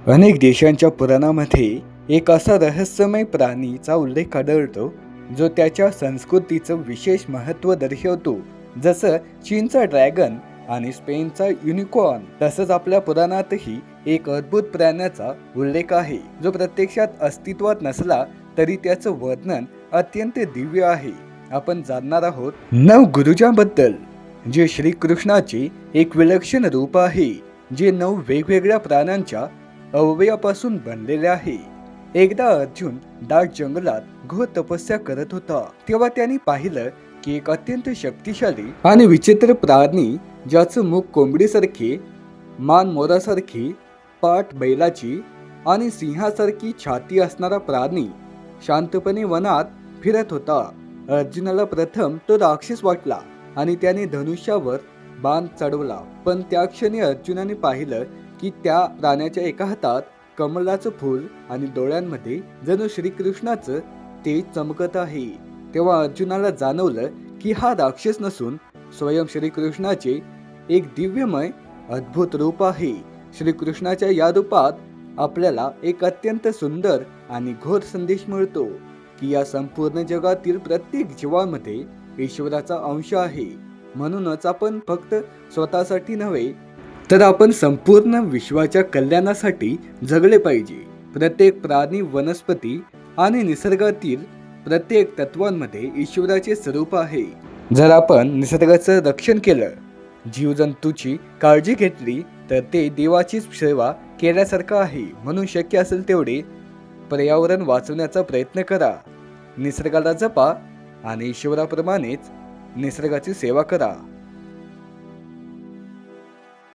अनेक देशांच्या पुराणामध्ये एक असा रहस्यमय प्राणीचा उल्लेख आढळतो जो त्याच्या संस्कृतीचं विशेष महत्त्व दर्शवतो. जसं चीनचा ड्रॅगन आणि स्पेनचा युनिकॉर्न, तसंच आपल्या पुराणातही एक अद्भुत प्राण्याचा उल्लेख आहे जो प्रत्यक्षात अस्तित्वात नसला तरी त्याचं वर्णन अत्यंत दिव्य आहे. आपण जाणणार आहोत नवगुरुजाबद्दल, जे श्रीकृष्णाचे एक विलक्षण रूप आहे, जे 9 वेगवेगळ्या प्राण्यांच्या अवयवापासून बनलेले आहे. एकदा अर्जुन दाट जंगलात घोर तपस्या करत होता, तेव्हा त्यांनी पाहिलं की एक अत्यंत शक्तिशाली आणि विचित्र प्राणी, ज्याचं मुख कोंबडीसारखे, मान मोरासारखी, पाठ बैलाची आणि सिंहासारखी छाती असणारा प्राणी शांतपणे वनात फिरत होता. अर्जुनाला प्रथम तो राक्षस वाटला आणि त्याने धनुष्यावर बाण चढवला. पण त्या क्षणी अर्जुनाने पाहिलं की त्या प्राण्याच्या एका हातात कमलाचं फूल आणि डोळ्यांमध्ये जणू श्रीकृष्णाचं तेज चमकत आहे. तेव्हा अर्जुनाला जाणवलं की हा राक्षस नसून स्वयं श्रीकृष्णाचे एक दिव्यमय अद्भुत रूप आहे. श्रीकृष्णाच्या या रूपात आपल्याला एक अत्यंत सुंदर आणि घोर संदेश मिळतो की या संपूर्ण जगातील प्रत्येक जीवामध्ये ईश्वराचा अंश आहे. म्हणूनच आपण फक्त स्वतःसाठी नव्हे तर आपण संपूर्ण विश्वाच्या कल्याणासाठी जगले पाहिजे. प्रत्येक प्राणी, वनस्पती आणि निसर्गातील प्रत्येक तत्वांमध्ये ईश्वराचे स्वरूप आहे. जर आपण निसर्गाचं रक्षण केलं, जीवजंतूची काळजी घेतली, तर ते देवाचीच सेवा केल्यासारखं आहे. म्हणून शक्य असेल तेवढे पर्यावरण वाचवण्याचा प्रयत्न करा, निसर्गाला जपा आणि ईश्वराप्रमाणेच निसर्गाची सेवा करा.